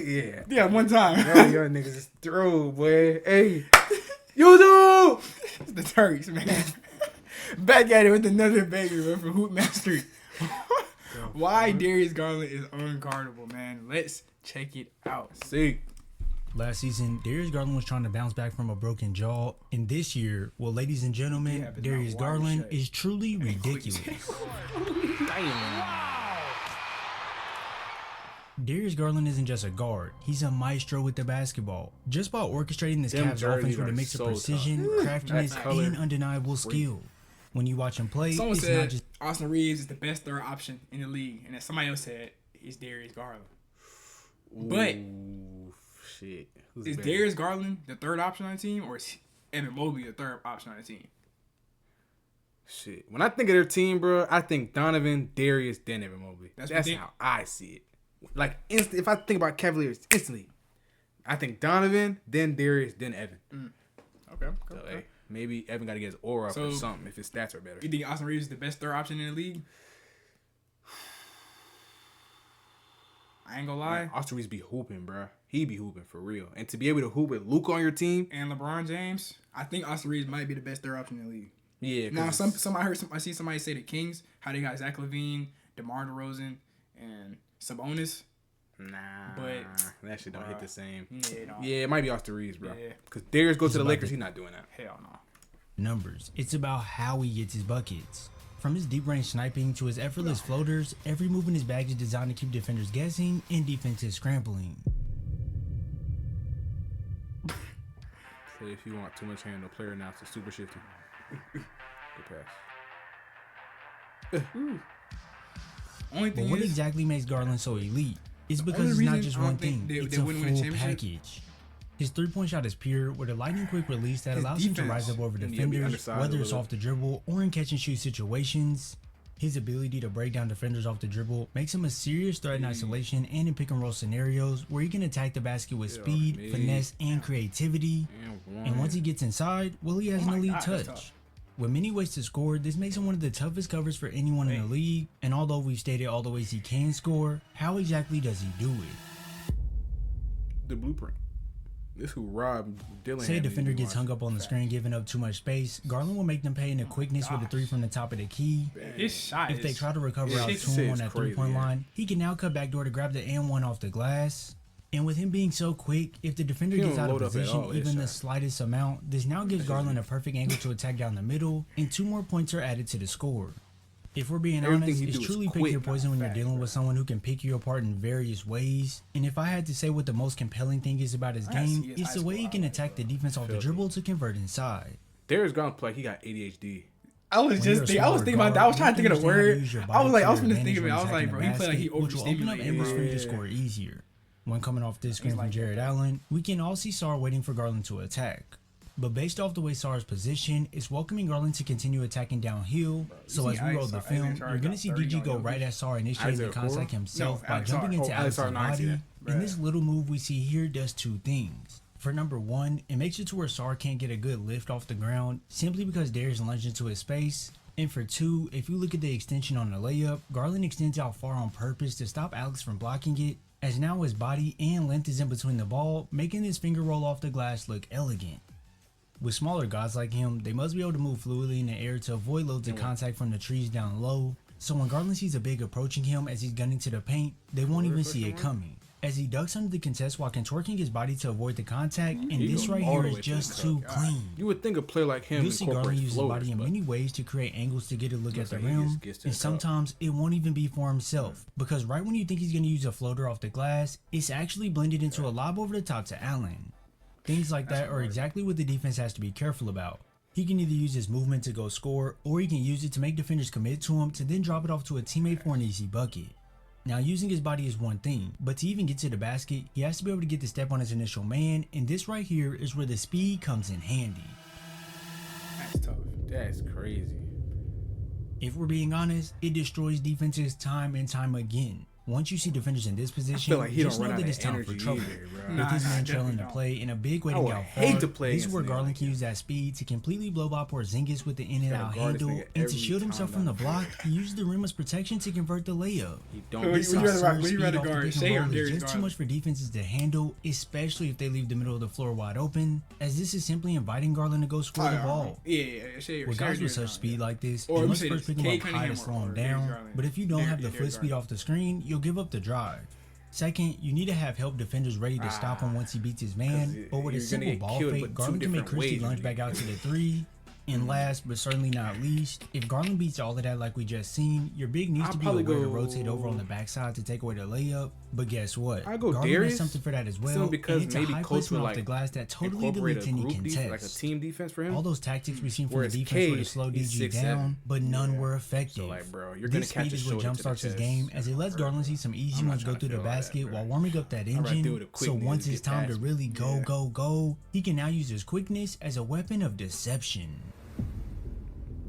Yeah. Yeah, one time. Bro, y'all niggas just throw, boy. Hey. YouTube! It's the Turks, man. Back at it with another banger, bro, for Hoop Mastery. Why Darius Garland is unguardable, man. Let's check it out. See. Last season, Darius Garland was trying to bounce back from a broken jaw. And this year, well, ladies and gentlemen, Darius Garland is truly ridiculous. Darius Garland isn't just a guard. He's a maestro with the basketball. Just by orchestrating this Cavs offense with a mix of precision, craftiness, and undeniable skill. When you watch him play, Someone it's said not just... Austin Reeves is the best third option in the league. And then somebody else said it's Darius Garland. But shit. Is Darius Garland the third option on the team, or is Evan Mobley the third option on the team? Shit. When I think of their team, bro, I think Donovan, Darius, then Evan Mobley. That's how I see it. Like, if I think about Cavaliers, instantly, I think Donovan, then Darius, then Evan. Okay. So, hey, maybe Evan got to get his aura up or something if his stats are better. You think Austin Reeves is the best third option in the league? I ain't gonna lie. Man, Austin Reeves be hooping, bro. He be hooping for real. And to be able to hoop with Luka on your team and LeBron James, I think Austin Reeves might be the best third option in the league. Yeah. Now, I see somebody say the Kings, how they got Zach LaVine, DeMar DeRozan, and Sabonis. Nah, but that shit don't hit the same. Yeah, it might be Austin Reeves, bro. Because Darius goes to the Lakers, he's not doing that. Hell no. Numbers. It's about how he gets his buckets. From his deep range sniping to his effortless floaters, every move in his bag is designed to keep defenders guessing and defenses scrambling. So if you want too much hand, no player now, it's super shifty. Good pass. But what exactly makes Garland so elite? It's because it's not just one thing, it's a full package. His three-point shot is pure, with a lightning-quick release that allows him to rise up over defenders, whether it's off the dribble or in catch-and-shoot situations. His ability to break down defenders off the dribble makes him a serious threat in isolation and in pick-and-roll scenarios where he can attack the basket with speed, finesse, and creativity. And once he gets inside, well, he has an elite touch. With many ways to score, this makes him one of the toughest covers for anyone in the league, and although we've stated all the ways he can score, how exactly does he do it? The blueprint. This who Rob Dylan. Say a defender gets hung up on the screen, giving up too much space. Garland will make them pay in the quickness with a three from the top of the key. His shot if they try to recover out to him on that three-point line, he can now cut back door to grab the and one off the glass. And with him being so quick, if the defender gets out of position even the slightest amount, this now gives Garland a perfect angle to attack down the middle, and 2 more points are added to the score. If we're being honest, it's truly pick your poison when you're dealing with someone who can pick you apart in various ways. And if I had to say what the most compelling thing is about his game, it's the way he can attack the defense off the dribble to convert inside. Darius Garland play, he got ADHD. I was thinking about that. I was trying to think of the word. I was going to think of it. I was like, bro, he play like he overstimulated. Open up for you to score easier. When coming off this screen from Jared Allen, we can all see Sarr waiting for Garland to attack. But based off the way Sarr is positioned, it's welcoming Garland to continue attacking downhill. So as we roll the film, you're going to see DG go right at Sarr initiating the contact himself by jumping into Alex's body. And this little move we see here does 2 things. For number 1, it makes it to where Sarr can't get a good lift off the ground simply because Darius lunged into his space. And for 2, if you look at the extension on the layup, Garland extends out far on purpose to stop Alex from blocking it, as now his body and length is in between the ball, making his finger roll off the glass look elegant. With smaller guys like him, they must be able to move fluidly in the air to avoid loads of contact from the trees down low, so when Garland sees a big approaching him as he's gunning to the paint, they won't even see it coming. As he ducks under the contest while contorting his body to avoid the contact, and this right here is just too clean. You would think a player like him You'll see Garland use his body in many ways to create angles to get a look at the rim, and sometimes it won't even be for himself, because right when you think he's going to use a floater off the glass, it's actually blended into a lob over the top to Allen. Things like that are exactly what the defense has to be careful about. He can either use his movement to go score, or he can use it to make defenders commit to him to then drop it off to a teammate for an easy bucket. Now, using his body is one thing, but to even get to the basket, he has to be able to get the step on his initial man, and this right here is where the speed comes in handy. That's tough. That's crazy. If we're being honest, it destroys defenses time and time again. Once you see defenders in this I position, feel like he just don't know run out that of it's time for energy trouble. either, bro. With his man trailing definitely to play and a big way I to would get out hate far, to play this is where against a nigga Garland like can use that speed to completely blow by Porzingis with the in and Gotta out guard this handle, nigga and to every shield himself time from the down. block, he uses the rim as protection to convert the layup. He don't Would be you This rather absurd would you speed rather off the guard pick and Shea or roll is Darius just too Garland? much for defenses to handle, especially if they leave the middle of the floor wide open, as this is simply inviting Garland to go score the ball. Yeah. Shea With guys with such speed like this, Or you let me must say first this, pick him Cade up high Cunningham to slow or him Darius down, Garland. but if you don't have the Darius foot speed Garland. off the screen, you'll give up the drive. Second, you need to have help defenders ready to stop him once he beats his man, but with a you're gonna simple get ball killed fake, with two Garland can make different Christie ways lunge when back you out to the 3. And last, but certainly not least, if Garland beats all of that like we just seen, your big needs I'll to be probably aware to go- rotate over on the backside to take away the layup. But guess what? I go Garland Darius, has something for that as well, simply because and it's a maybe high coach placement would, off the like, glass that totally incorporate deletes a any group contest. defense, like a team defense for him. All those tactics we've seen from the Whereas defense were to Cade, slow he's DG 6'7". down, but none were effective. So, like, bro, you're gonna This catch speed a is what shoulder to the jumpstarts his chest. game, as it lets Garland see some easy I'm not ones go trying to through the feel all that, basket bro. while warming up that rather do it engine. with So quickness once and it's get time to past really me. go, Yeah. go, he can now use his quickness as a weapon of deception.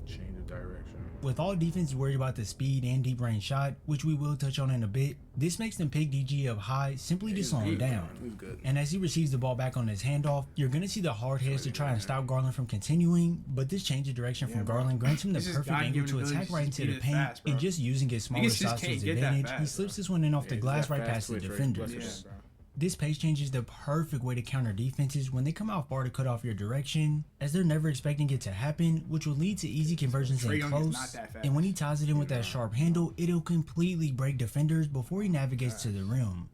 Change of direction. With all defenses worried about the speed and deep range shot, which we will touch on in a bit, this makes them pick DG up high simply to slow him down. He's good. And as he receives the ball back on his handoff, you're going to see the hard hits to try and stop Garland from continuing, but this change of direction from Garland grants him the This is perfect angle God-given to attack ability right to into beat the it paint, fast, bro. and just using his smaller just size to can't his get that advantage, fast, he slips bro. this one in off the he's glass that right fast past the twitch, right? defenders. Bless him, bro. This pace change is the perfect way to counter defenses when they come out far to cut off your direction, as they're never expecting it to happen, which will lead to easy conversions Trae in Young is close. not that fast. And when he ties it in with that sharp handle, it'll completely break defenders before he navigates to the rim.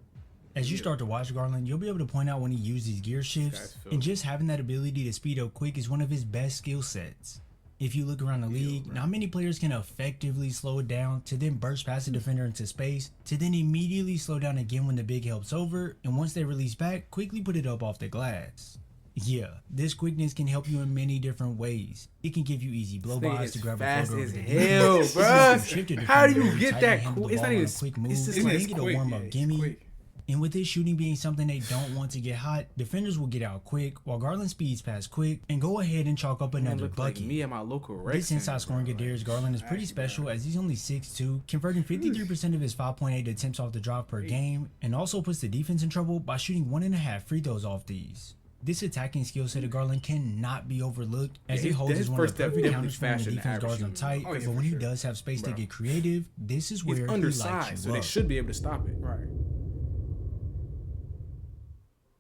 As you start to watch Garland, you'll be able to point out when he uses these gear shifts, and just having that ability to speed up quick is one of his best skill sets. If you look around the league, not many players can effectively slow it down to then burst past the defender into space, to then immediately slow down again when the big help's over, and once they release back, quickly put it up off the glass. Yeah, this quickness can help you in many different ways. It can give you easy blow-bys to grab a fast photo as over the hell, defense. bruh. Shift your How do defender, you get tighten that the handle cool? of It's the not ball even. on a quick move. It's just Like, like they get a warm-up yeah, it's gimme. quick. And with this shooting being something they don't want to get hot, defenders will get out quick, while Garland speeds past quick, and go ahead and chalk up Man, another look like bucket. me at my local rec This inside center, scoring bro. at Darius Garland is pretty special, as he's only 6'2", converting 53% of his 5.8 attempts off the drop per game, and also puts the defense in trouble by shooting 1.5 free throws off these. This attacking skill set of Garland cannot be overlooked, as Yeah, it holds his as one first of the step perfect definitely counters for when the faster than defense guards him average tight, shooting. Oh, yeah, but for when he sure. does have space to Bro. get creative, this is where He's he lights undersized, you so they up. should be able to stop it. Right.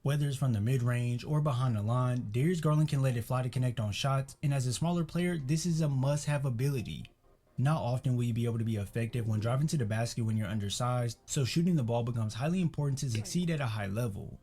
Whether it's from the mid-range or behind the line, Darius Garland can let it fly to connect on shots, and as a smaller player, this is a must-have ability. Not often will you be able to be effective when driving to the basket when you're undersized, so shooting the ball becomes highly important to succeed at a high level.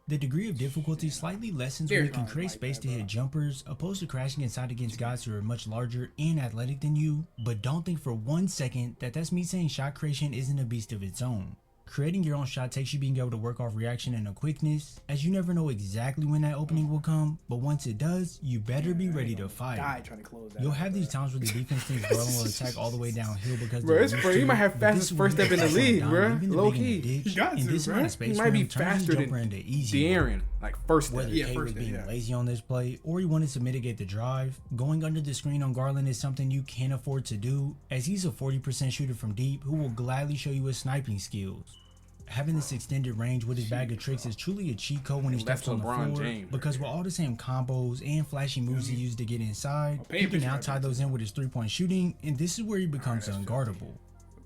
The degree of difficulty slightly lessens when you can create space to hit jumpers, opposed to crashing inside against guys who are much larger and athletic than you, but don't think for 1 second that that's me saying shot creation isn't a beast of its own. Creating your own shot takes you being able to work off reaction and a quickness, as you never know exactly when that opening will come, but once it does, you better be ready to fire. Die trying to close that. You'll out, have bro. these times where the defense thinks Garland will attack all the way downhill because Bro, they're it's used bro. to He might it, have but fastest this first will step in the slow league, down, bro. leaving the Low big in the key. ditch, He got and to, this bro. amount of space He for might be him turns his faster jumper than into easy work. De'Aaron, like first step. Whether Yeah, Cade was first being step, yeah. lazy on this play or he wanted to mitigate the drive, going under the screen on Garland is something you can't afford to do, as he's a 40% shooter from deep who will gladly show you his sniping skills. Having this extended range with his bag of tricks is truly a cheat code when he Left steps on the LeBron floor, James because right with all the same combos and flashy moves he used to get inside, pay he can attention now right tie there. those in with his three-point shooting, and this is where he becomes unguardable.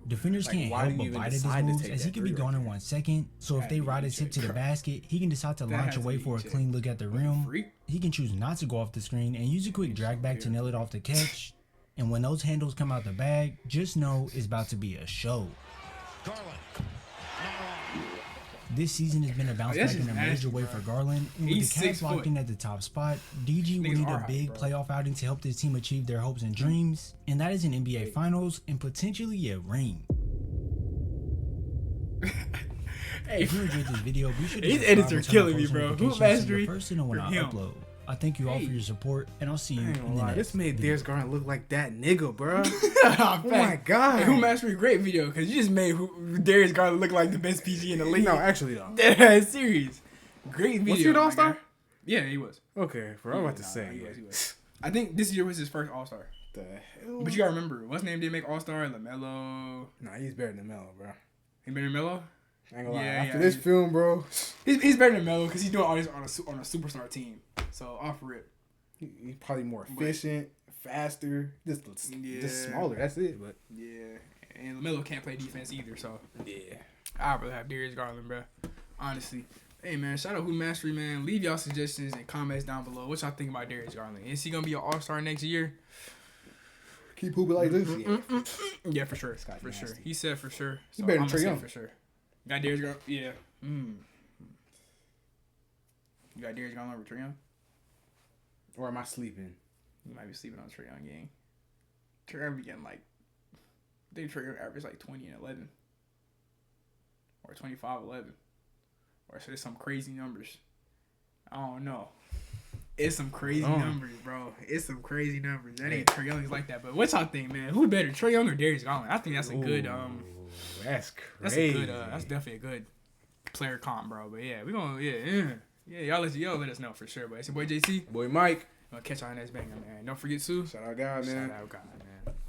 Defenders Like, can't why help do but you even bite at his decide to moves, take as he that can be three gone right in 1 second, so if they ride his hip to the basket, he can decide to launch has to away be for a checked. clean look at the rim. Freak. He can choose not to go off the screen and use a quick drag back to nail it off the catch, and when those handles come out the bag, just know it's about to be a show. Garland. This season has been a bounce that's back in just a major nasty, way bro. for Garland, and with He's the Cavs 6 locked foot. in at the top spot, DG will Niggas need are a hype, big bro. playoff outing to help this team achieve their hopes and dreams, and that is an NBA Finals and potentially a ring. Hey, If you enjoyed this video, be sure to These subscribe edits are and turn on killing me, post bro. notifications Hoop so you're mastery first to know when for I him. upload. I thank you all for your support, and I'll see you I ain't in gonna the lie, next this made video. Darius Garland look like that nigga, bro. oh my God. Who Mastery, great video, because you just made Darius Garland look like the best PG in the league. No, actually though. Dead serious. Great video. Was he an my all-star? guy. Yeah, he was. Okay, bro. I'm about to Nah, say. he was. I think this year was his first All Star. The hell? But you gotta remember, what's name didn't make All Star? LaMelo. Nah, he's better than Melo, bro. He better than Melo? I ain't gonna lie. Yeah, After yeah, this film, bro, He's better than Melo because he's doing all this on a superstar team. So off rip. he's probably more efficient, faster, just smaller. That's it. But yeah, and Melo can't play defense either. So yeah, I'd rather have Darius Garland, bro. Honestly. Hey man, shout out Hoop Mastery, man. Leave y'all suggestions and comments down below. What y'all think about Darius Garland? Is he gonna be an all-star next year? keep hooping like this. Yeah, for sure. Scott For nasty. sure. He said for sure. He better than I'ma Trae say Young. for sure. Got Darius Garland. Yeah. You got Darius Garland over Trae Young? Or am I sleeping? You might be sleeping on Trae Young game. Trae Young be getting like, they Trae Young average like 20 and 11. Or 25-11. Or so there's some crazy numbers. I don't know. It's some crazy numbers, bro. It's some crazy numbers. That ain't Trae Young is like that. But what y'all think, man? Who better, Trae Young or Darius Garland? I think that's a good That's crazy. that's a good that's definitely a good player comp, bro. But yeah, we gonna y'all let us know for sure. But it's your boy JC. Boy Mike. I'll catch y'all on next banger, man. Don't forget to Shout out God, man. shout out God, man.